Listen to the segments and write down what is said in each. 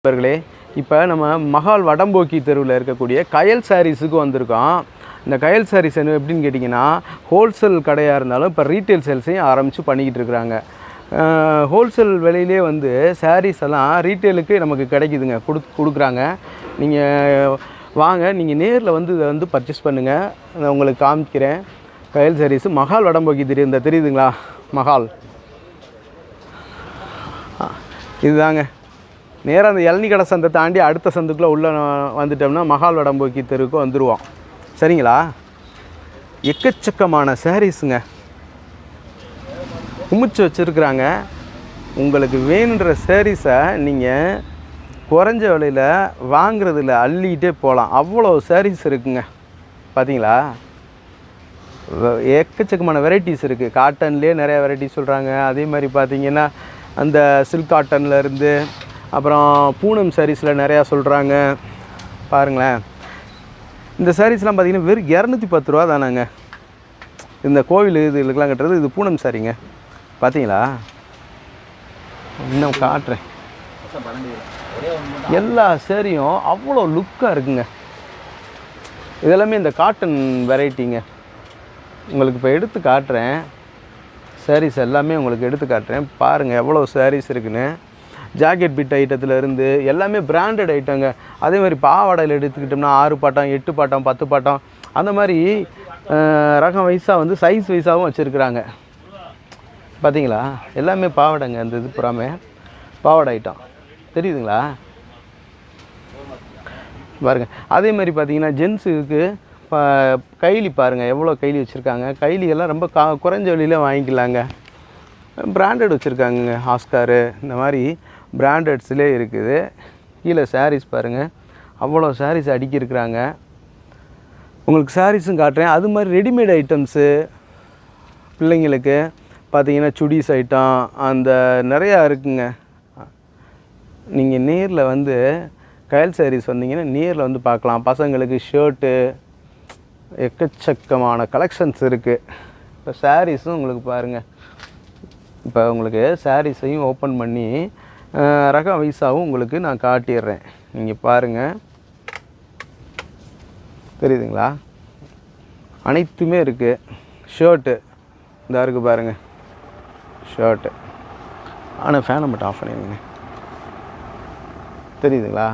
நண்பர்களே, இப்போ நம்ம மகால் வடம்போக்கி தெருவில் இருக்கக்கூடிய கயல் சாரீஸுக்கு வந்திருக்கோம். இந்த கயல் சாரீஸ் என்ன எப்படின்னு கேட்டிங்கன்னா, ஹோல்சேல் கடையாக இருந்தாலும் இப்போ ரீட்டைல் சேல்ஸையும் ஆரம்பித்து பண்ணிக்கிட்டு இருக்கிறாங்க. ஹோல்சேல் விலையிலே வந்து சாரீஸ் எல்லாம் ரீட்டெயிலுக்கு நமக்கு கிடைக்குதுங்க, கொடுக்குறாங்க. நீங்கள் வாங்க, நீங்கள் நேரில் வந்து இதை வந்து பர்ச்சேஸ் பண்ணுங்கள். நான் உங்களுக்கு காமிக்கிறேன். கயல் சாரீஸு மகால் வடம்போக்கி தெரியுதுங்களா? மகால் இதுதாங்க. நேராக அந்த இளநீ கடை சந்தை தாண்டி அடுத்த சந்துக்குள்ளே உள்ளே வந்துட்டோம்னா மகால் வடம்போக்கி தெருவுக்கு வந்துடுவோம். சரிங்களா? எக்கச்சக்கமான சாரீஸுங்க குமிச்சு வச்சுருக்குறாங்க. உங்களுக்கு வேணுன்ற சாரீஸை நீங்கள் குறைஞ்ச விலையில் வாங்குறதில்ல, அள்ளிக்கிட்டே போகலாம். அவ்வளோ சாரீஸ் இருக்குங்க. பார்த்தீங்களா? எக்கச்சக்கமான வெரைட்டிஸ் இருக்குது. காட்டன்லேயே நிறையா வெரைட்டிஸ் சொல்கிறாங்க. அதே மாதிரி பார்த்திங்கன்னா அந்த சில்க் காட்டன்லேருந்து அப்புறம் பூனம் சாரீஸில் நிறையா சொல்கிறாங்க. பாருங்களேன், இந்த சாரீஸ்லாம் பார்த்திங்கன்னா வெறும் 210 ரூபா தானாங்க. இந்த கோவில் இதுக்கெலாம் கட்டுறது இது பூனம் சாரீங்க. பார்த்தீங்களா? இன்னும் காட்டுறேன். எல்லா சாரியும் அவ்வளோ லுக்காக இருக்குங்க. இதெல்லாமே இந்த காட்டன் வெரைட்டிங்க. உங்களுக்கு இப்போ எடுத்து காட்டுறேன். சாரீஸ் எல்லாமே உங்களுக்கு எடுத்து காட்டுறேன். பாருங்கள் எவ்வளோ சாரீஸ் இருக்குன்னு. ஜாக்கெட் பிட் ஐட்டத்துலேருந்து எல்லாமே பிராண்டட் ஐட்டங்க. அதே மாதிரி பாவாடையில் எடுத்துக்கிட்டோம்னா 6 பாட்டம் 8 பாட்டம் 10 பாட்டம் அந்த மாதிரி ரகம் வைஸாக வந்து சைஸ் வைஸாகவும் வச்சுருக்குறாங்க. பார்த்தீங்களா? எல்லாமே பாவாடைங்க. அந்த இது புறாமே பாவாடை ஐட்டம் தெரியுதுங்களா? பாருங்கள். அதே மாதிரி பார்த்தீங்கன்னா ஜென்ஸுக்கு கைலி பாருங்கள் எவ்வளோ கைலி வச்சுருக்காங்க. கைலியெல்லாம் ரொம்ப குறைஞ்ச விலையில் வாங்கிக்கலாங்க. பிராண்டட் வச்சுருக்காங்க. ஆஸ்காரு இந்த மாதிரி பிராண்டட்ஸ்லேயே இருக்குது. கீழே சாரீஸ் பாருங்கள், அவ்வளோ சாரீஸ் அடுக்கியிருக்கிறாங்க. உங்களுக்கு சாரீஸும் காட்டுறேன். அது மாதிரி ரெடிமேட் ஐட்டம்ஸு பிள்ளைங்களுக்கு பார்த்தீங்கன்னா சுடிஸ் ஐட்டம் அந்த நிறையா இருக்குங்க. நீங்கள் நேரில் வந்து கயல் சாரீஸ் வந்தீங்கன்னா நேரில் வந்து பார்க்கலாம். பசங்களுக்கு ஷர்ட்டு எக்கச்சக்கமான கலெக்ஷன்ஸ் இருக்குது. இப்போ சாரீஸும் உங்களுக்கு பாருங்கள். இப்போ உங்களுக்கு சாரீஸையும் ஓப்பன் பண்ணி ரகம் வைஸாகவும் உங்களுக்கு நான் காட்டிடுறேன். நீங்கள் பாருங்கள், தெரியுதுங்களா? அனைத்துமே இருக்குது. ஷர்ட்டு இந்த இருக்குது பாருங்கள், ஷர்ட்டு. ஆனால் ஃபேனை மட்டும் ஆஃப் பண்ணிடுங்க. தெரியுதுங்களா?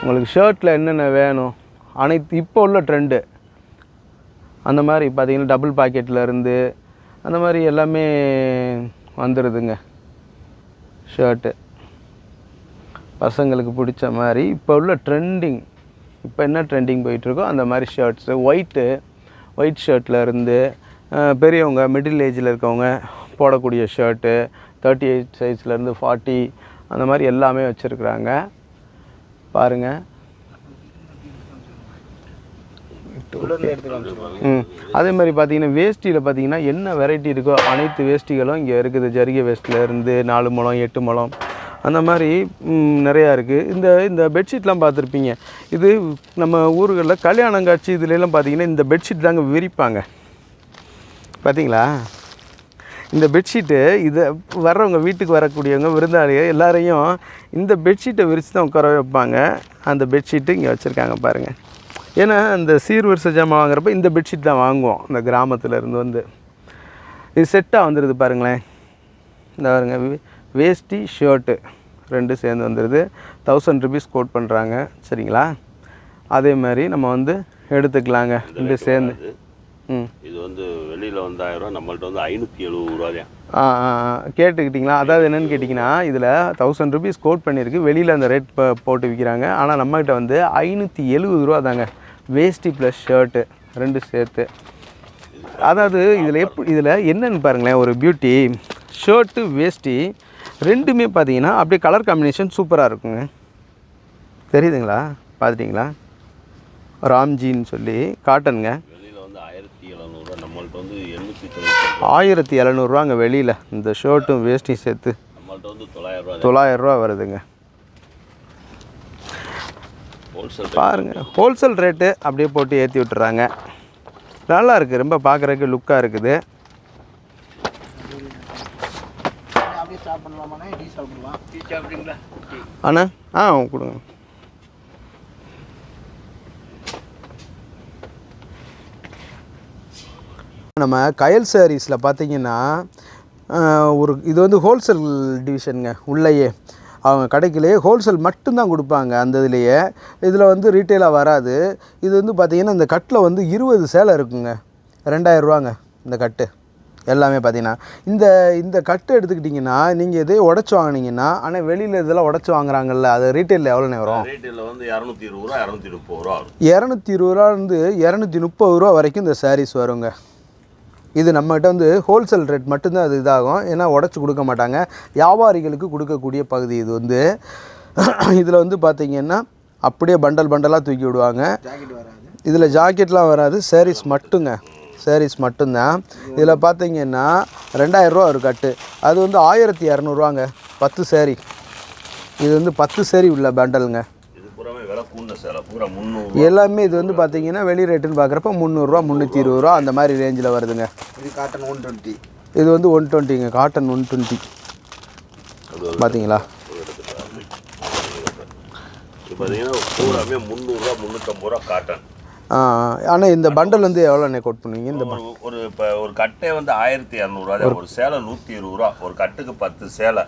உங்களுக்கு ஷர்ட்டில் என்னென்ன வேணும் அனைத்து இப்போ உள்ள ட்ரெண்டு அந்த மாதிரி பார்த்தீங்கன்னா டபுள் பாக்கெட்டில் இருந்து அந்த மாதிரி எல்லாமே வந்துடுதுங்க. ஷர்ட்டு பசங்களுக்கு பிடிச்ச மாதிரி இப்போ உள்ள ட்ரெண்டிங், இப்போ என்ன ட்ரெண்டிங் போயிட்டுருக்கோ அந்த மாதிரி ஷர்ட்ஸு. ஒயிட் ஷர்ட்டில் இருந்து பெரியவங்க மிடில் ஏஜில் இருக்கவங்க போடக்கூடிய ஷர்ட்டு 38 சைஸ்லேருந்து 40 அந்த மாதிரி எல்லாமே வச்சுருக்குறாங்க. பாருங்கள். அதே மாதிரி பார்த்தீங்கன்னா வேஷ்டியில் பார்த்தீங்கன்னா என்ன வெரைட்டி இருக்கோ அனைத்து வேஷ்டிகளும் இங்கே இருக்குது. ஜரிகை வேஷ்டியில் இருந்து 4 முழம் 8 முழம் அந்த மாதிரி நிறையா இருக்குது. இந்த பெட்ஷீட்லாம் பார்த்துருப்பீங்க. இது நம்ம ஊர்களில் கல்யாணங்காட்சி இதுலலாம் பார்த்தீங்கன்னா இந்த பெட்ஷீட் தாங்க விரிப்பாங்க. பார்த்தீங்களா? இந்த பெட்ஷீட்டு இதை வர்றவங்க வீட்டுக்கு வரக்கூடியவங்க விருந்தாளிகள் எல்லாரையும் இந்த பெட்ஷீட்டை விரித்து தான் உட்கார வைப்பாங்க. அந்த பெட்ஷீட்டு இங்கே வச்சுருக்காங்க பாருங்கள். ஏன்னா இந்த சீர்வரிசை ஜாமான் வாங்குறப்ப இந்த பெட்ஷீட் தான் வாங்குவோம். இந்த கிராமத்தில் இருந்து வந்து இது செட்டாக வந்துடுது பாருங்களேன். இந்த பாருங்க, வேஷ்டி ஷர்ட்டு 2 சேர்ந்து வந்துடுது. 1000 rupees கோட் பண்ணுறாங்க. சரிங்களா? அதே மாதிரி நம்ம வந்து எடுத்துக்கலாங்க 2 சேர்ந்து. இது வந்து வெளியில் வந்து 1000 ரூபா, நம்மள்ட்ட வந்து 570 ரூபா தான். கேட்டுக்கிட்டிங்களா? அதாவது என்னென்னு கேட்டிங்கன்னா இதில் 1000 rupees கோட் பண்ணியிருக்கு. வெளியில் அந்த ரேட் போட்டு விற்கிறாங்க. ஆனால் நம்மகிட்ட வந்து 570 ரூபா தாங்க. வேஷ்டி ப்ளஸ் ஷர்ட்டு 2 சேர்த்து. அதாவது இதில் என்னென்னு பாருங்களேன், ஒரு பியூட்டி. ஷர்ட்டு வேஷ்டி 2மே பார்த்தீங்கன்னா அப்படியே கலர் காம்பினேஷன் சூப்பராக இருக்குங்க. தெரியுதுங்களா? பார்த்துட்டிங்களா? ராம்ஜின்னு சொல்லி காட்டனுங்க. வெளியில் வந்து 1700 ரூபா, நம்மள்ட்ட வந்து 1700 ரூபாங்க வெளியில். இந்த ஷர்ட்டும் வேஷ்டியும் சேர்த்து நம்மள்ட்ட வந்து 900 ரூபா வருதுங்க. பாருங்கள், ஹோல்சேல் ரேட்டு அப்படியே போட்டு ஏற்றி விட்டுறாங்க. நல்லா இருக்குது, ரொம்ப பார்க்குறதுக்கு லுக்காக இருக்குது. சாப்பிடலாமாண்ணே? டீ சாப்பிடலாம். டீ சாப்பிட்றீங்களா? அண்ணா கொடுங்க. நம்ம கயல் சாரீஸில் பார்த்தீங்கன்னா இது வந்து ஹோல்சேல் டிவிஷனுங்க. உள்ளேயே அவங்க கடைக்குள்ளேயே ஹோல்சேல் மட்டும்தான் கொடுப்பாங்க. அந்த இதுலேயே இதில் வந்து ரீட்டெயிலாக வராது. இது வந்து பார்த்திங்கன்னா இந்த கட்டில் வந்து 20 சேலை இருக்குங்க. 2000 ரூபாங்க இந்த கட்டு எல்லாமே. பார்த்தீங்கன்னா இந்த கட்டு எடுத்துக்கிட்டிங்கன்னா நீங்கள் இதே உடச்சி வாங்கினீங்கன்னா, ஆனால் வெளியில் இதெல்லாம் உடச்சி வாங்குறாங்கல்ல, அது ரீட்டெயிலில் எவ்வளோண்ணே வரும்? ரீட்டெயிலில் வந்து 220 ரூபா 230 ரூபா வரும். 220 ரூபாலேருந்து 230 ரூபா வரைக்கும் இந்த சாரீஸ் வருங்க. இது நம்மகிட்ட வந்து ஹோல்சேல் ரேட் மட்டும்தான் அது இதாகும். ஏன்னா உடச்சி கொடுக்க மாட்டாங்க. வியாபாரிகளுக்கு கொடுக்கக்கூடிய பகுதி இது வந்து. இதில் வந்து பார்த்திங்கன்னா அப்படியே பண்டலாக தூக்கி விடுவாங்க. இதில் ஜாக்கெட்லாம் வராது. சாரீஸ் மட்டுங்க. சாரீஸ் மட்டும்தான். இதில் பார்த்திங்கன்னா 2000 ரூபா ஒரு கட்டு. அது வந்து 1200 10 சேரீ. இது வந்து 10 சேரீ உள்ள பண்டலுங்க. எல்லாமே இது வந்து பார்த்தீங்கன்னா வெளி ரேட்டுன்னு பார்க்குறப்ப 300 ரூபா 320 ரூபா அந்த மாதிரி ரேஞ்சில் வருதுங்க. இது காட்டன் 120. இது வந்து 120ங்க. காட்டன் 120 பார்த்தீங்களா? பார்த்தீங்கன்னா பூராமே 300 ரூபா 350 ரூபா காட்டன். ஆனால் இந்த பண்டல் வந்து எவ்வளோண்ணே கோட் பண்ணுவீங்க? இந்த ஒரு இப்போ ஒரு கட்டே வந்து 1200 ரூபா. ஒரு சேலை 120 ரூபா. ஒரு கட்டுக்கு 10 சேலை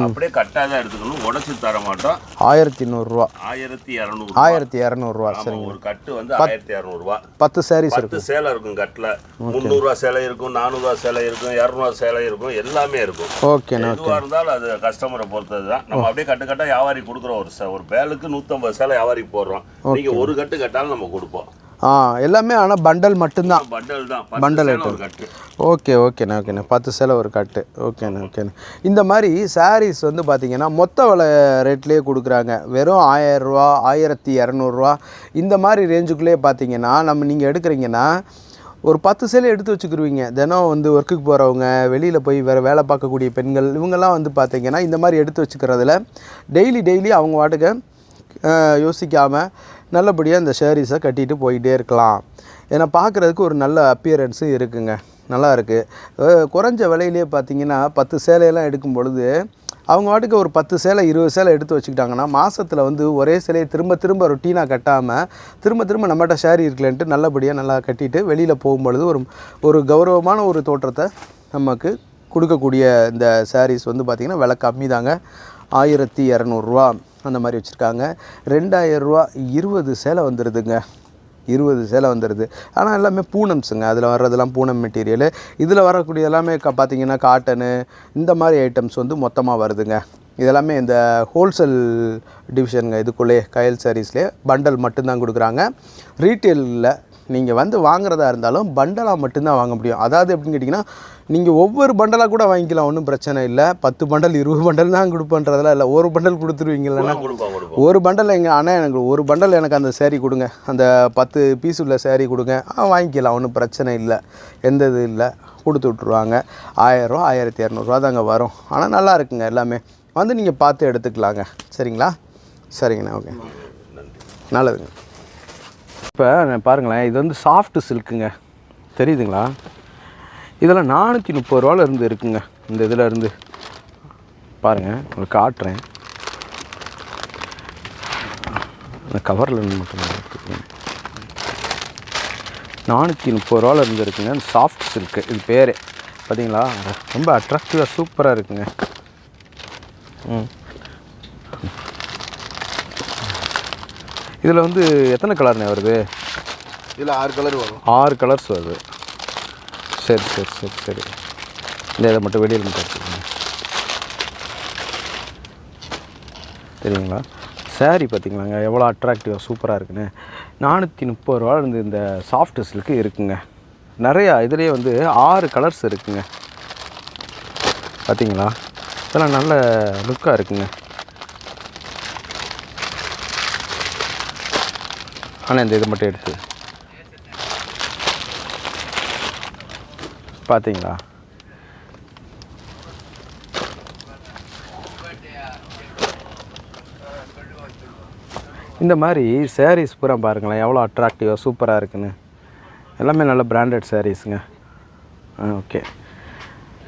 அப்படியே கட்டாக தான் எடுத்துக்கணும். உடச்சி தர மாட்டோம். 1200 ரூபா. 1200 ரூபா. சரிங்க. ஒரு கட்டு வந்து 1200 ரூபா. 10 சாரீஸ் 10 சேலை இருக்கும் கட்டில். 300 ரூபா சேலை இருக்கும், 400 ரூபா சேலை இருக்கும், 200 சேலை இருக்கும், எல்லாமே இருக்கும். ஓகேண்ணா. எதுவாக இருந்தாலும் அது கஸ்டமரை பொறுத்தது தான். நம்ம அப்படியே கட்டாக வியாபாரி கொடுக்குறோம். ஒரு பேலுக்கு 150 சேலை வியாபாரி போடுறோம். நீங்கள் ஒரு கட்டு கட்டாலும் நம்ம கொடுப்போம். எல்லாமே. ஆனால் பண்டல் மட்டும்தான். பண்டல் தான். பண்டல் கட்டு. ஓகேண்ணா. 10 சேலை ஒரு கட்டு. ஓகேண்ணா. இந்த மாதிரி சாரீஸ் வந்து பார்த்திங்கன்னா மொத்த விலை ரேட்லேயே கொடுக்குறாங்க. வெறும் 1000 ரூபா 1200 ரூபா இந்த மாதிரி ரேஞ்சுக்குள்ளேயே பார்த்தீங்கன்னா நீங்கள் எடுக்கிறீங்கன்னா ஒரு 10 சேலை எடுத்து வச்சுக்கிருவீங்க. தினம் வந்து ஒர்க்குக்கு போகிறவங்க, வெளியில் போய் வேலை பார்க்கக்கூடிய பெண்கள், இவங்கெல்லாம் வந்து பார்த்திங்கன்னா இந்த மாதிரி எடுத்து வச்சுக்கிறதுல டெய்லி அவங்க வாட்டுக்கு யோசிக்காமல் நல்லபடியாக இந்த சாரீஸை கட்டிட்டு போயிட்டே இருக்கலாம். ஏன்னா பார்க்குறதுக்கு ஒரு நல்ல அப்பியரன்ஸும் இருக்குங்க. நல்லா இருக்குது. குறைஞ்ச விலையிலே பார்த்திங்கன்னா 10 சேலையெல்லாம் எடுக்கும் பொழுது அவங்க வாட்டுக்கு ஒரு 10 சேலை 20 சேலை எடுத்து வச்சுக்கிட்டாங்கன்னா மாதத்தில் வந்து ஒரே சேலையை திரும்ப ரொட்டீனாக கட்டாமல் திரும்ப நம்மகிட்ட சாரீ இருக்கலன்ட்டு நல்லபடியாக நல்லா கட்டிட்டு வெளியில் போகும்பொழுது ஒரு கௌரவமான ஒரு தோற்றத்தை நமக்கு கொடுக்கக்கூடிய இந்த சாரீஸ் வந்து பார்த்திங்கன்னா விலை கம்மி தாங்க. 1200 ரூபா அந்த மாதிரி வச்சுருக்காங்க. 2000 ரூபா 20 சேலை வந்துடுதுங்க. 20 சேலை வந்துடுது. ஆனால் எல்லாமே பூனம்ஸுங்க. அதில் வர்றதெல்லாம் பூனம் மெட்டீரியலு. இதில் வரக்கூடிய எல்லாமே பார்த்திங்கன்னா காட்டனு இந்த மாதிரி ஐட்டம்ஸ் வந்து மொத்தமாக வருதுங்க. இதெல்லாமே இந்த ஹோல்சேல் டிவிஷனுங்க. இதுக்குள்ளே கயல் சாரீஸ்லேயே பண்டல் மட்டும்தான் கொடுக்குறாங்க. ரீட்டெயிலில் நீங்கள் வந்து வாங்குறதா இருந்தாலும் பண்டலாக மட்டும்தான் வாங்க முடியும். அதாவது எப்படின்னு கேட்டிங்கன்னா நீங்கள் ஒவ்வொரு பண்டலாக கூட வாங்கிக்கலாம். ஒன்றும் பிரச்சனை இல்லை. 10 பண்டல் 20 பண்டல் தான் கொடுப்பேன்றதெல்லாம் இல்லை. ஒரு பண்டல் கொடுத்துருவீங்களா? ஒரு பண்டல் ஆனால் எனக்கு ஒரு பண்டல் எனக்கு அந்த சேரீ கொடுங்க, அந்த 10 பீஸ் உள்ள சேரீ கொடுங்க, வாங்கிக்கலாம். ஒன்றும் பிரச்சனை இல்லை. எந்த இது இல்லை. கொடுத்து விட்ருவாங்க. 1000 ரூபா 1200 ரூபா தாங்க வரும். ஆனால் நல்லா இருக்குங்க. எல்லாமே வந்து நீங்கள் பார்த்து எடுத்துக்கலாங்க. சரிங்களா? சரிங்கண்ணா. ஓகே, நல்லதுங்க. இப்போ பாருங்களேன், இது வந்து சாஃப்ட் சில்க்குங்க. தெரியுதுங்களா? இதெல்லாம் 430 ரூபால இருந்து இருக்குங்க. இந்த இதில் இருந்து பாருங்கள், உங்களுக்கு காட்டுறேன். அந்த கவரில் மட்டும் 430 ரூபால இருந்து இருக்குங்க. சாஃப்ட் சில்க்கு இது பேர். பார்த்தீங்களா? ரொம்ப அட்ராக்டிவாக சூப்பராக இருக்குங்க. இதில் வந்து எத்தனை கலர்னே வருது? இதில் 6 கலர் வரும். 6 கலர்ஸ் வருது. சரி. இந்த இதை மட்டும் வெளியில் மட்டும் எடுத்துக்கோங்க. தெரியுங்களா? சாரீ பார்த்திங்களாங்க எவ்வளோ அட்ராக்டிவாக சூப்பராக இருக்குன்னு. 430 ரூபா இருந்து இந்த சாஃப்ட் சில்க்கு இருக்குங்க. நிறையா இதுலேயே வந்து 6 கலர்ஸ் இருக்குங்க. பார்த்திங்களா? இதெல்லாம் நல்ல லுக்காக இருக்குங்க. ஆனால் இந்த இது மட்டும் எடுத்து பார்த்தீங்களா? இந்த மாதிரி சாரீஸ் பூரா பாருங்களேன் எவ்வளோ அட்ராக்டிவாக சூப்பராக இருக்குன்னு. எல்லாமே நல்ல பிராண்டட் சாரீஸுங்க. ஓகே,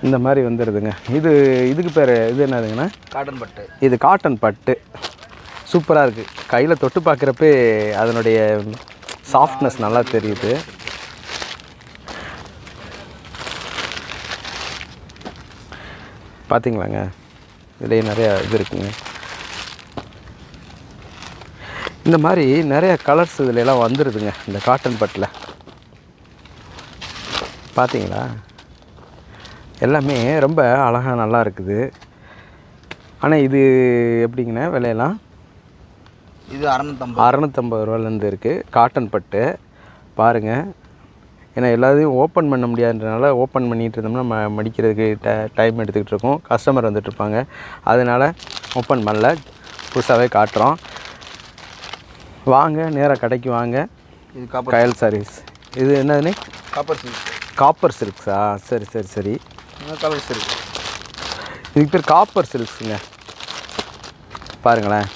இந்த மாதிரி வந்துடுதுங்க. இதுக்கு பேர் இது என்னதுங்கண்ணா? காட்டன் பட்டு. இது காட்டன் பட்டு. சூப்பராக இருக்குது. கையில் தொட்டு பார்க்குறப்பே அதனுடைய சாஃப்ட்னஸ் நல்லா தெரியுது. பார்த்தீங்களாங்க, இதுலேயே நிறையா இது இருக்குங்க. இந்த மாதிரி நிறைய கலர்ஸ் இதுலலாம் வந்துடுதுங்க இந்த காட்டன் பட்டில். பார்த்தீங்களா, எல்லாமே ரொம்ப அழகாக நல்லா இருக்குது. ஆனால் இது எப்படிங்கண்ணா விலையெல்லாம்? இது 650 ரூபாலேருந்து இருக்குது காட்டன் பட்டு. பாருங்கள், ஏன்னா எல்லாத்தையும் ஓப்பன் பண்ண முடியாதுன்றனால ஓப்பன் பண்ணிகிட்டு இருந்தோம்னா மடிக்கிறதுக்கு டைம் எடுத்துக்கிட்டு இருக்கோம், கஸ்டமர் வந்துட்டுருப்பாங்க. அதனால் ஓப்பன் பண்ணல, புதுசாகவே காட்டுறோம். வாங்க, நேராக கடைக்கு வாங்க. இது காப்பர் கயல் சாரீஸ். இது என்னதுன்னு? Copper silk. காப்பர் சில்க்ஸா? சரி சரி சரி. Colour silk. இதுக்கு பேர் காப்பர் சில்க்ஸுங்க. பாருங்களேன்,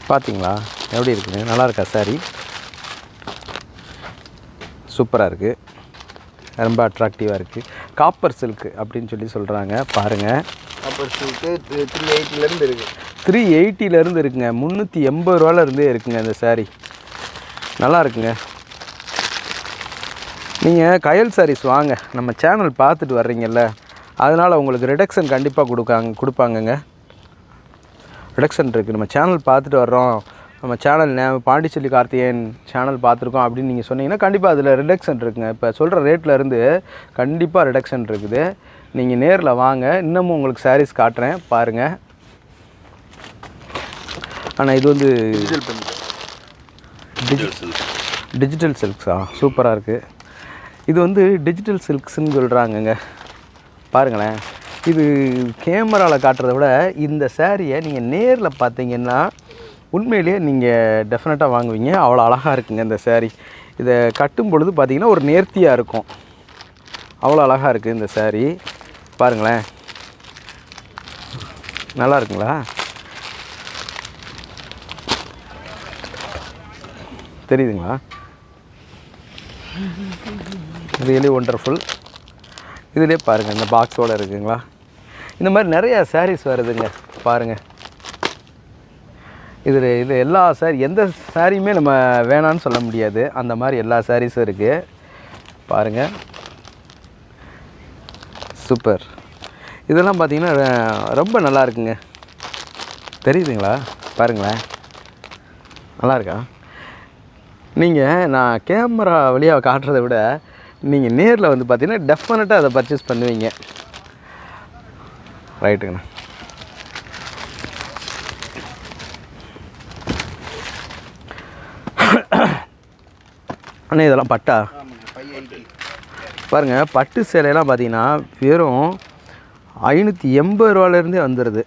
பார்த்தீங்களா எப்படி இருக்குங்க? நல்லா இருக்கா சாரி? சூப்பராக இருக்குது, ரொம்ப அட்ராக்டிவாக இருக்குது. காப்பர் சில்க்கு அப்படின்னு சொல்லி சொல்கிறாங்க. பாருங்கள், காப்பர் சில்க்கு 380லேருந்து இருக்குது. 380லேருந்து இருக்குங்க. 380 ரூபாலேருந்தே இருக்குங்க இந்த சாரீ. நல்லா இருக்குங்க. நீங்கள் கயல் சாரீஸ் வாங்க, நம்ம சேனல் பார்த்துட்டு வர்றீங்கல்ல, அதனால் உங்களுக்கு ரிடக்ஷன் கண்டிப்பாக கொடுப்பாங்கங்க. ரிடக்ஷன் இருக்குது. நம்ம சேனல் பார்த்துட்டு வர்றோம், நம்ம சேனல் பாண்டிச்செல்வி கார்த்திகேயன் சேனல் பார்த்துருக்கோம் அப்படின்னு நீங்கள் சொன்னீங்கன்னா கண்டிப்பாக அதில் ரிடக்ஷன் இருக்குங்க. இப்போ சொல்கிற ரேட்லேருந்து கண்டிப்பாக ரிடக்ஷன் இருக்குது. நீங்கள் நேரில் வாங்க, இன்னமும் உங்களுக்கு சாரீஸ் காட்டுறேன் பாருங்கள். ஆனால் இது வந்து டிஜிட்டல் சில்க்ஸா? சூப்பராக இருக்குது. இது வந்து டிஜிட்டல் சில்க்ஸ்ன்னு சொல்கிறாங்கங்க. பாருங்களேன், இது கேமராவில் காட்டுறத விட இந்த சாரியை நீங்கள் நேரில் பார்த்தீங்கன்னா உண்மையிலேயே நீங்கள் டெஃபினட்டாக வாங்குவீங்க. அவ்வளோ அழகாக இருக்குங்க இந்த சாரீ. இதை கட்டும் பொழுது பார்த்திங்கன்னா ஒரு நேர்த்தியாக இருக்கும். அவ்வளோ அழகாக இருக்குது இந்த சாரீ. பாருங்களேன், நல்லா இருக்குங்களா? தெரியுதுங்களா? Really wonderful. இதிலே பாருங்கள், இந்த பாக்ஸோடு இருக்குங்களா? இந்த மாதிரி நிறையா சாரீஸ் வருதுங்க பாருங்கள். இது எல்லா எந்த சாரியுமே நம்ம வேணான்னு சொல்ல முடியாது, அந்த மாதிரி எல்லா சாரீஸும் இருக்குது பாருங்கள். சூப்பர். இதெல்லாம் பார்த்திங்கன்னா ரொம்ப நல்லா இருக்குங்க. தெரியுதுங்களா? பாருங்களேன், நல்லா இருக்கா? நீங்கள் நான் கேமரா வழியாக காட்டுறதை விட நீங்கள் நேரில் வந்து பார்த்தீங்கன்னா டெஃபினட்டாக அதை பர்ச்சேஸ் பண்ணுவீங்க. ரைட்டுங்கண்ணா. அண்ணா இதெல்லாம் பட்டா? பாருங்கள், பட்டு சேலையெல்லாம் பார்த்தீங்கன்னா வெறும் 580 ரூபாலேருந்தே வந்துடுது.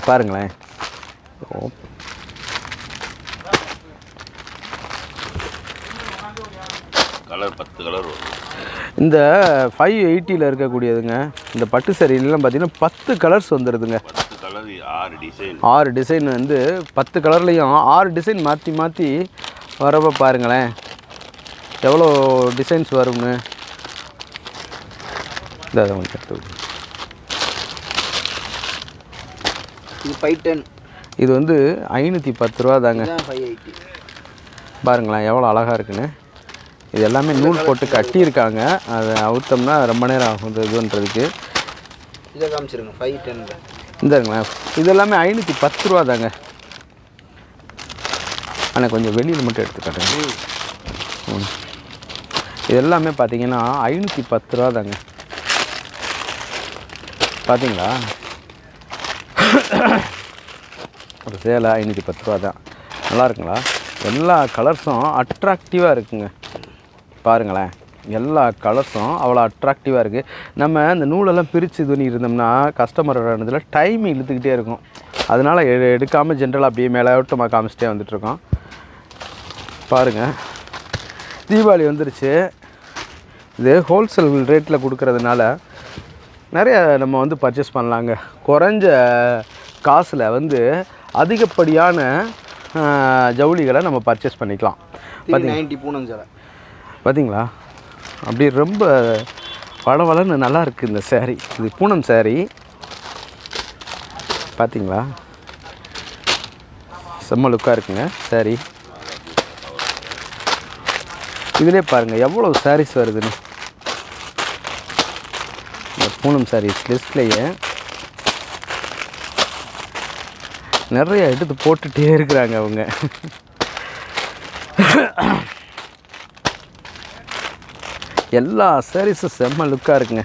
பாருங்களேன், கலர் 10 கலர் வரும். இந்த 580ல் இருக்கக்கூடியதுங்க. இந்த பட்டு சரியிலாம் பார்த்தீங்கன்னா 10 கலர்ஸ் வந்துடுதுங்க. 10 colour 6 design. 6 டிசைன் வந்து 10 கலர்லேயும் 6 டிசைன் மாற்றி மாற்றி வரப்போ பாருங்களேன் எவ்வளோ டிசைன்ஸ் வரும்னு. இந்த இது 510. இது வந்து 510 ரூபா தாங்க. 580. பாருங்களேன் எவ்வளோ அழகாக இருக்குன்னு. இது எல்லாமே நூல் போட்டு கட்டியிருக்காங்க. அதை அவுத்தோம்னா ரொம்ப நேரம் ஆகும் இதுன்றதுக்கு. இதை காமிச்சிருங்க 510. இந்தாங்களேன், இது எல்லாமே 510 ரூபா தாங்க. ஆனால் கொஞ்சம் வெளியில் மட்டும் எடுத்துக்காட்டுங்க. இது எல்லாமே பார்த்தீங்கன்னா 510 ரூபா தாங்க. பார்த்தீங்களா? ஒரு சேலை 510 ரூபா தான். நல்லா இருக்குங்களா? எல்லா கலர்ஸும் அட்ராக்டிவாக இருக்குங்க. பாருங்களேன், எல்லா கலர்ஸும் அவ்வளோ அட்ராக்டிவாக இருக்குது. நம்ம இந்த நூலெல்லாம் பிரித்து இது பண்ணி இருந்தோம்னா கஸ்டமரோட இடத்துல டைம் இழுத்துக்கிட்டே இருக்கும். அதனால் எடுக்காமல் ஜென்ரலாக அப்படியே மேலோட்டமாக காமிச்சிட்டே வந்துட்டுருக்கோம். பாருங்கள், தீபாவளி வந்துருச்சு. இது ஹோல்சேல் ரேட்டில் கொடுக்கறதுனால நிறைய நம்ம வந்து பர்ச்சேஸ் பண்ணலாங்க. குறைஞ்ச காசில் வந்து அதிகப்படியான ஜவுளிகளை நம்ம பர்ச்சேஸ் பண்ணிக்கலாம். 390 பூனம் சேலை. பார்த்தீங்களா, அப்படி ரொம்ப வளவளன்னு நல்லா இருக்குது இந்த saree. இது பூனம் saree. பார்த்தீங்களா, செம்ம லுக்காக இருக்குங்க saree. இதிலே பாருங்கள் எவ்வளோ sarees வருதுன்னு. இந்த பூனம் sarees லிஸ்ட்லேயே நிறைய எடுத்து போட்டுகிட்டே இருக்கிறாங்க அவங்க. எல்லா சாரீஸும் செம்ம லுக்காக இருக்குங்க.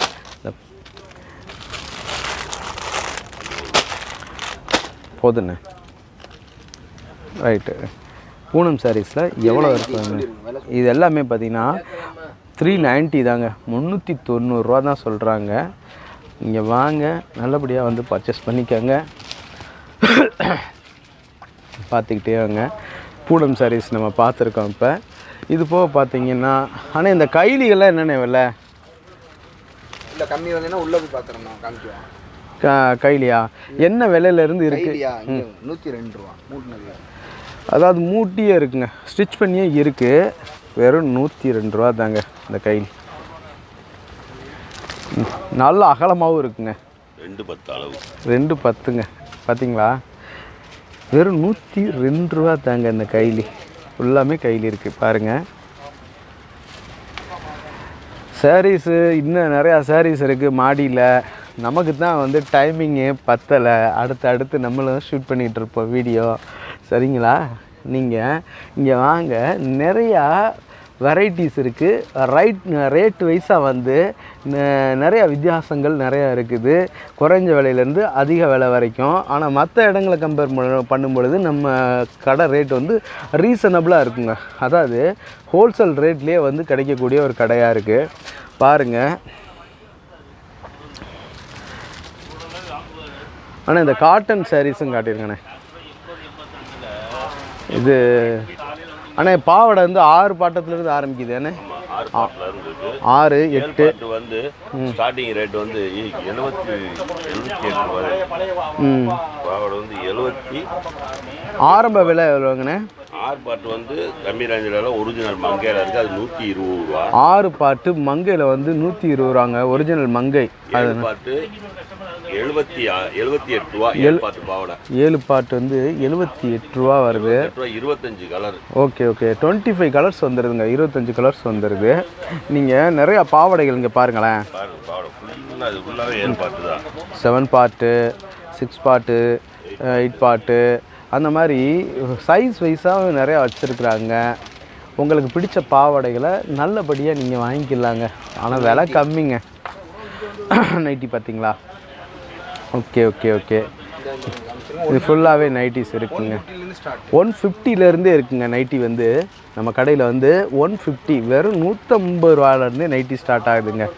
போதுண்ணே, ரைட்டு. பூனம் சாரீஸில் எவ்வளோ இருக்குங்க? இது எல்லாமே பார்த்தீங்கன்னா 390 தாங்க, 390 தான் சொல்கிறாங்க. இங்கே வாங்க, நல்லபடியாக வந்து பர்ச்சேஸ் பண்ணிக்கோங்க. பார்த்துக்கிட்டே வாங்க. பூனம் சாரீஸ் நம்ம பார்த்துருக்கோம். இப்போ இது போக பார்த்தீங்கன்னா, ஆனால் இந்த கைலிகள்லாம் என்னென்ன விலை? இல்லை கம்மி விலைன்னா உள்ளே போய் பார்த்துறோம், காமிக்குவோம். கைலியா என்ன விலையிலேருந்து இருக்குது? 102 ரூபா மூட்டினது. அதாவது மூட்டியே இருக்குங்க, ஸ்டிச் பண்ணியே இருக்குது. வெறும் 102 ரூபா தாங்க இந்த கைலி. நல்ல அகலமாகவும் இருக்குங்க. 210 அளவு, 210ங்க. பார்த்தீங்களா, வெறும் 102 ரூபா தாங்க இந்த கைலி. ஃபுல்லாமே கைலி இருக்குது பாருங்கள். சாரீஸு இன்னும் நிறையா சாரீஸ் இருக்குது மாடியில். நமக்கு தான் வந்து டைமிங்கு பத்தலை. அடுத்து நம்மளும் ஷூட் பண்ணிகிட்ருப்போம் வீடியோ. சரிங்களா, நீங்கள் இங்கே வாங்க, நிறையா வெரைட்டிஸ் இருக்குது. ரேட் வைஸாக வந்து நிறையா வித்தியாசங்கள் நிறையா இருக்குது, குறைஞ்ச விலையிலேருந்து அதிக விலை வரைக்கும். ஆனால் மற்ற இடங்களை கம்பேர் பண்ணும்பொழுது நம்ம கடை ரேட் வந்து ரீசனபிளாக இருக்குங்க. அதாவது ஹோல்சேல் ரேட்லேயே வந்து கிடைக்கக்கூடிய ஒரு கடையாக இருக்குது பாருங்கள். ஆனால் இந்த காட்டன் சாரீஸும் காட்டியிருக்கேண்ணே. இது ஆனால் பாவடை வந்து 6 பாட்டத்துலேருந்து ஆரம்பிக்குது. ஏன்னா 6, 8 வந்து ஸ்டார்டிங் ரேட் வந்து 78 ரூபாய். பாவடை வந்து 70. ஆரம்ப விலை எவ்வளோங்கண்ணே? 6 பாட்டு வந்து கம்மி ரேஞ்சில் ஒரிஜினல் மங்கையில் இருக்குது, அது 120 ரூபா. 6 பாட்டு மங்கையில் வந்து 120 ரூபாங்க, ஒரிஜினல் மங்கை. 7 பாட்டு 78 ரூபா. 7 பாட்டு பாவடை 7 பாட்டு வந்து 78 ரூபா வருது. 25 கலர். ஓகே 25 கலர்ஸ் வந்துடுதுங்க, 25 கலர்ஸ் வந்துடுது. நீங்கள் நிறையா பாவடைகள் இங்கே பாருங்களேன். பாவடை ஃபுல்லாக இது ஃபுல்லாகவே 7 பாட்டு தான். 7 பாட்டு, 6 பாட்டு, 8 பாட்டு, அந்த மாதிரி சைஸ் வைஸாக நிறையா வச்சுருக்குறாங்க. உங்களுக்கு பிடிச்ச பாவடைகளை நல்லபடியாக நீங்கள் வாங்கிக்கலாங்க. ஆனால் விலை கம்மிங்க. நைட்டி பார்த்தீங்களா? ஓகே இது ஃபுல்லாகவே நைட்டிஸ் இருக்குங்க. 150லேருந்தே இருக்குங்க நைட்டி. வந்து நம்ம கடையில் வந்து 150, வெறும் 150 ரூபாயிலேருந்தே நைட்டி ஸ்டார்ட் ஆகுதுங்க.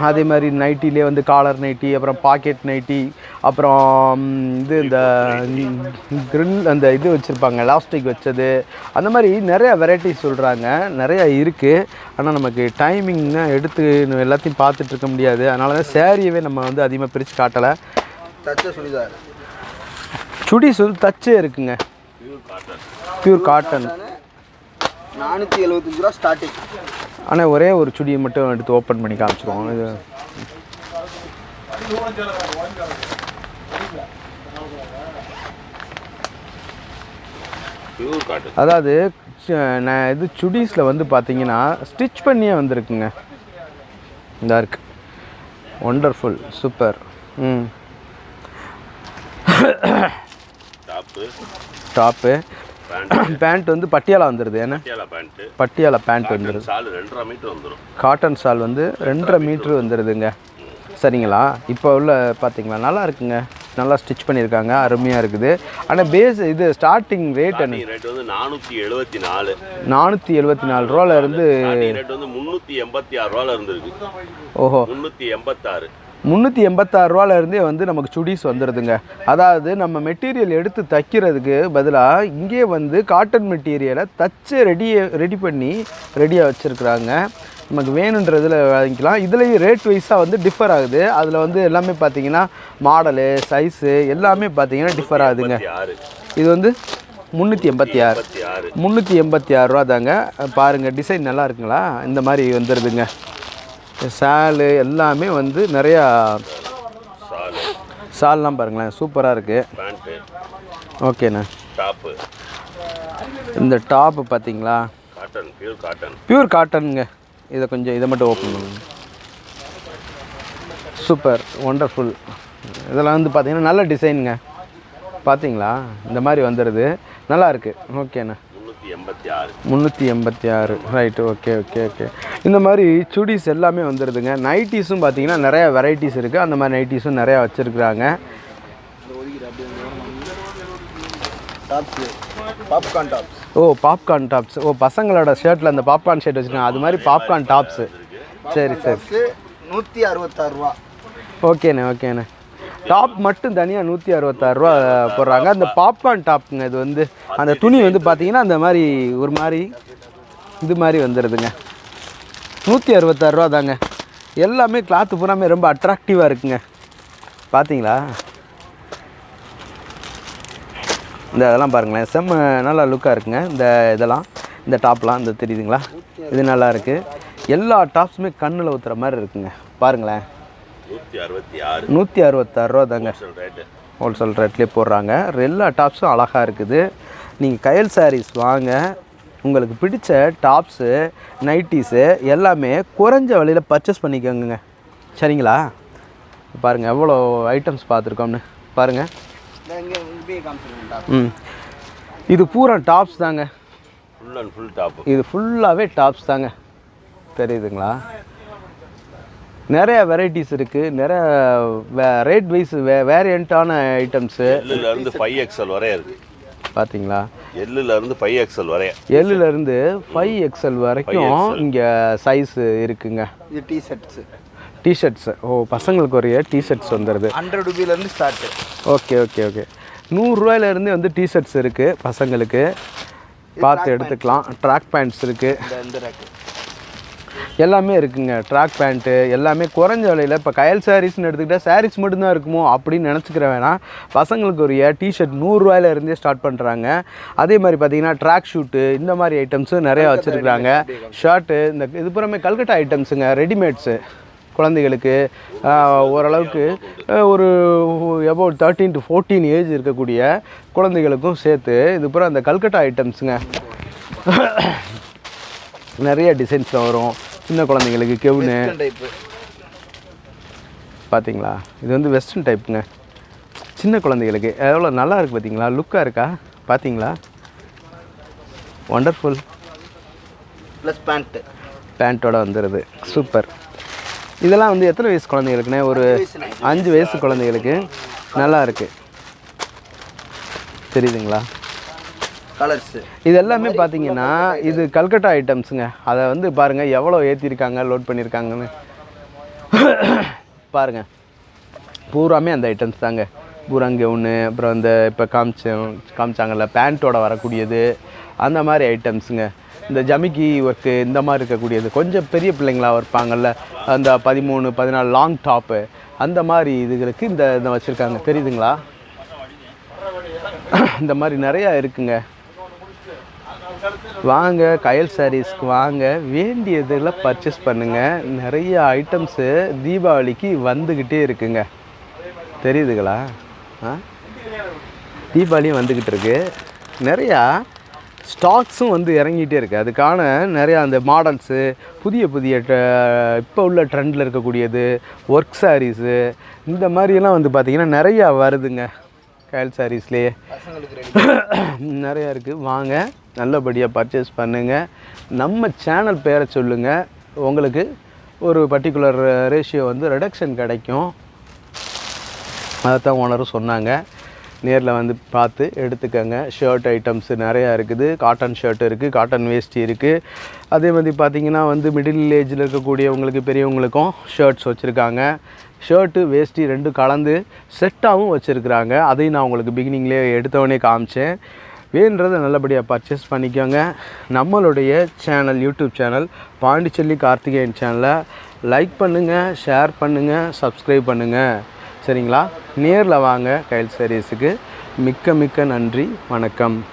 அதே மாதிரி நைட்டிலே வந்து காலர் நைட்டி, அப்புறம் பாக்கெட் நைட்டி, அப்புறம் இது இந்த கிரில் அந்த இது வச்சுருப்பாங்க எலாஸ்டிக் வச்சது, அந்த மாதிரி நிறையா வெரைட்டிஸ் சொல்கிறாங்க, நிறையா இருக்குது. ஆனால் நமக்கு டைமிங்னா எடுத்து எல்லாத்தையும் பார்த்துட்டு இருக்க முடியாது. அதனால தான் சேரீயவே நம்ம வந்து அதிகமாக பிரித்து காட்டலை. சுடிஸ் வந்து தச்சே இருக்குங்க, பியூர் காட்டன். 475 ரூபா ஸ்டார்டிங். ஆனால் ஒரே ஒரு சுடியை மட்டும் எடுத்து ஓப்பன் பண்ணி காமிச்சிருவோம். இது அதாவது நான் இது சுடிஸில் வந்து பார்த்தீங்கன்னா ஸ்டிச் பண்ணியே வந்திருக்குங்க. இந்த இருக்கு, ஒண்டர்ஃபுல், சூப்பர். டாப்பு பேண்ட் வந்து பட்டியாலா வந்துடுது. ஏன்னா பட்டியாலா பேண்ட் வந்துடுது. காட்டன் ஷால் வந்து 2.5 மீட்ரு வந்துடுதுங்க. சரிங்களா, இப்போ உள்ள பார்த்தீங்களா, நல்லா இருக்குங்க, நல்லா ஸ்டிச் பண்ணியிருக்காங்க, அருமையாக இருக்குது. ஆனால் பேஸ் இது ஸ்டார்டிங் ரேட் என்ன? ரேட் வந்து 474. 474 ரூபாயிலேருந்து ரேட் வந்து 386 ரூபாயில இருந்துருக்கு. ஓஹோ, 386. 386 ரூபாயிலேருந்தே வந்து நமக்கு சுடிஸ் வந்துடுதுங்க. அதாவது நம்ம மெட்டீரியல் எடுத்து தைக்கிறதுக்கு பதிலாக இங்கே வந்து காட்டன் மெட்டீரியலை தச்சு ரெடி பண்ணி ரெடியாக வச்சுருக்குறாங்க. நமக்கு வேணுன்றதில் வாங்கிக்கலாம். இதுலேயும் ரேட் வைஸாக வந்து டிஃபர் ஆகுது. அதில் வந்து எல்லாமே பார்த்தீங்கன்னா மாடலு சைஸு எல்லாமே பார்த்தீங்கன்னா டிஃபர் ஆகுதுங்க. இது வந்து 386 386 ரூபா தாங்க. பாருங்கள் டிசைன் நல்லா இருக்குங்களா? இந்த மாதிரி வந்துடுதுங்க. ஷாலு எல்லாமே வந்து நிறையா ஷால்லாம் பாருங்களேன் சூப்பராக இருக்குது. ஓகேண்ணா. இந்த டாப்பு பார்த்தீங்களா? பியூர் காட்டனுங்க. இதை கொஞ்சம் இதை மட்டும் ஓப்பன் பண்ணுங்க. Super wonderful. இதெல்லாம் வந்து பார்த்தீங்கன்னா நல்ல டிசைனுங்க. பார்த்தீங்களா இந்த மாதிரி வந்துடுது, நல்லா இருக்குது. ஓகேண்ணா. 386 ரைட்டு. Okay okay okay. இந்த மாதிரி சுடிஸ் எல்லாமே வந்துடுதுங்க. நைட்டிஸும் பார்த்தீங்கன்னா நிறையா வெரைட்டிஸ் இருக்குது. அந்த மாதிரி நைட்டிஸும் நிறையா வச்சுருக்குறாங்க. Popcorn tops. ஓ பாப்கார்ன் டாப்ஸ். ஓ பசங்களோட ஷர்ட்டில் அந்த பாப்கார்ன் ஷர்ட் வச்சுருக்காங்க, அது மாதிரி பாப்கார்ன் டாப்ஸு. சரி சரி. 166 ரூபா. ஓகேண்ணே ஓகேண்ணே. டாப் மட்டும் தனியாக 166 ரூபா போடுறாங்க. அந்த பாப்கார்ன் டாப்புங்க. இது வந்து அந்த துணி வந்து பார்த்தீங்கன்னா அந்த மாதிரி ஒரு மாதிரி இது மாதிரி வந்துடுதுங்க. 166 ரூபா தாங்க. எல்லாமே கிளாத்து பூராமே ரொம்ப அட்ராக்டிவாக இருக்குங்க. பார்த்தீங்களா? இந்த இதெல்லாம் பாருங்களேன் செம்ம நல்லா லுக்காக இருக்குங்க. இந்த இதெல்லாம் இந்த டாப்லாம் இந்த தெரியுதுங்களா? இது நல்லா இருக்குது. எல்லா டாப்ஸுமே கண்ணில் ஊற்றுற மாதிரி இருக்குங்க. பாருங்களேன் 166 ரூபா தாங்க. ஹோல்சேல் ரேட்லேயே போடுறாங்க. எல்லா டாப்ஸும் அழகாக இருக்குது. நீங்கள் கயல் சாரீஸ் வாங்க, உங்களுக்கு பிடிச்ச டாப்ஸு நைட்டிஸு எல்லாமே குறைஞ்ச விலையில் பர்ச்சேஸ் பண்ணிக்கோங்க. சரிங்களா? பாருங்கள் எவ்வளோ ஐட்டம்ஸ் பார்த்துருக்கோம்னு பாருங்கள். இது பூரா டாப்ஸ் தாங்க. இது ஃபுல்லாகவே டாப்ஸ் தாங்க. தெரியுதுங்களா? நிறைய வெரைட்டிஸ் இருக்குது. நிறைய ரேட் வைஸ் வேரியண்ட்டான ஐட்டம்ஸு. எல்லுலேருந்து 5XL வரைய இருக்குது. பார்த்தீங்களா? எல்லுலேருந்து 5XL வரைய. எல்லுலேருந்து 5XL வரைக்கும் இங்கே சைஸு இருக்குங்க. இது டிஷர்ட்ஸு. டிஷர்ட்ஸு. ஓ பசங்களுக்கு ஒரு டிஷர்ட்ஸ் வந்துடுது. 100 ரூபாயிலேருந்து ஸ்டார்ட்டு. Okay okay okay. 100 ரூபாயிலேருந்து வந்து டிஷர்ட்ஸ் இருக்குது பசங்களுக்கு. பார்த்து எடுத்துக்கலாம். ட்ராக் பேண்ட்ஸ் இருக்குது. எல்லாமே இருக்குங்க. ட்ராக் பேண்ட்டு எல்லாமே குறைஞ்ச விலையில். இப்போ கயல் சாரீஸ்னு எடுத்துக்கிட்டால் சாரீஸ் மட்டும்தான் இருக்குமோ அப்படின்னு நினச்சிக்கிற வேணாம். பசங்களுக்கு ஒரு டிஷர்ட் 100 ரூபாயிலேருந்தே ஸ்டார்ட் பண்ணுறாங்க. அதே மாதிரி பார்த்தீங்கன்னா ட்ராக் ஷூட்டு இந்த மாதிரி ஐட்டம்ஸும் நிறையா வச்சுருக்குறாங்க. ஷர்ட்டு இந்த இது புறமே கல்கட்டா ஐட்டம்ஸுங்க. ரெடிமேட்ஸு குழந்தைகளுக்கு ஓரளவுக்கு ஒரு அபவுட் 13 to 14 ஏஜ் இருக்கக்கூடிய குழந்தைகளுக்கும் சேர்த்து இது பூரா அந்த கல்கட்டா ஐட்டம்ஸுங்க. நிறைய டிசைன்ஸில் வரும். சின்ன குழந்தைங்களுக்கு கெவுனு பார்த்தீங்களா? இது வந்து வெஸ்டர்ன் டைப்புங்க. சின்ன குழந்தைகளுக்கு எவ்வளோ நல்லா இருக்குது பார்த்தீங்களா? லுக்காக இருக்கா? பார்த்தீங்களா? ஒண்டர்ஃபுல். ப்ளஸ் பேண்ட்டோட வந்துடுது. சூப்பர். இதெல்லாம் வந்து எத்தனை வயசு குழந்தைகளுக்குண்ணே? ஒரு 5 வயசு குழந்தைகளுக்கு நல்லா இருக்குது. தெரியுதுங்களா? கலர்ஸு இது எல்லாமே பார்த்தீங்கன்னா இது கல்கட்டா ஐட்டம்ஸுங்க. அதை வந்து பாருங்கள் எவ்வளோ ஏற்றிருக்காங்க, லோட் பண்ணியிருக்காங்கன்னு பாருங்கள். பூராமே அந்த ஐட்டம்ஸ் தாங்க. பூராங்க ஒன்று, அப்புறம் இந்த இப்போ காமிச்சாங்கல்ல பேண்ட்டோட வரக்கூடியது அந்த மாதிரி ஐட்டம்ஸுங்க. இந்த ஜமிக்கி ஒர்க்கு இந்த மாதிரி இருக்கக்கூடியது. கொஞ்சம் பெரிய பிள்ளைங்களாக இருப்பாங்கள்ல, அந்த 13, 14 லாங் டாப்பு அந்த மாதிரி இதுகளுக்கு இந்த இதை வச்சுருக்காங்க. தெரியுதுங்களா? இந்த மாதிரி நிறையா இருக்குங்க. வாங்க கயல் சாரீஸ்க்கு வாங்க, வேண்டியதில் பர்ச்சேஸ் பண்ணுங்கள். நிறைய ஐட்டம்ஸு தீபாவளிக்கு வந்துக்கிட்டே இருக்குங்க. தெரியுதுங்களா? தீபாவளியும் வந்துக்கிட்டு இருக்கு. நிறையா ஸ்டாக்ஸும் வந்து இறங்கிட்டே இருக்குது. அதுக்கான நிறையா அந்த மாடல்ஸு புதிய புதிய இப்போ உள்ள ட்ரெண்டில் இருக்கக்கூடியது ஒர்க் சாரீஸு இந்த மாதிரியெல்லாம் வந்து பார்த்திங்கன்னா நிறையா வருதுங்க. கயல் சாரீஸ்லேயே நிறையா இருக்குது. வாங்க நல்லபடியாக பர்ச்சேஸ் பண்ணுங்கள். நம்ம சேனல் பேரை சொல்லுங்கள், உங்களுக்கு ஒரு பர்டிகுலர் ரேஷியோ வந்து ரிடக்ஷன் கிடைக்கும். அதைத்தான் ஓனரும் சொன்னாங்க. நேரில் வந்து பார்த்து எடுத்துக்கோங்க. ஷர்ட் ஐட்டம்ஸு நிறையா இருக்குது. காட்டன் ஷர்ட் இருக்குது, காட்டன் வேஷ்டி இருக்குது. அதே மாதிரி பார்த்திங்கன்னா வந்து மிடில் ஏஜில் இருக்கக்கூடியவங்களுக்கு பெரியவங்களுக்கும் ஷர்ட்ஸ் வச்சுருக்காங்க. ஷர்ட்டு வேஷ்டி ரெண்டும் கலந்து செட்டாகவும் வச்சுருக்குறாங்க. அதையும் நான் உங்களுக்கு பிகினிங்லேயே எடுத்தவொடனே காமிச்சேன். வேணுன்றதை நல்லபடியாக பர்ச்சேஸ் பண்ணிக்கோங்க. நம்மளுடைய channel, YouTube channel Pandiselvi Karthikeyan சேனலை லைக் பண்ணுங்கள், ஷேர் பண்ணுங்கள், சப்ஸ்கிரைப் பண்ணுங்கள். சரிங்களா? நேரில் வாங்க கையல் சாரீஸுக்கு. மிக்க மிக்க நன்றி. வணக்கம்.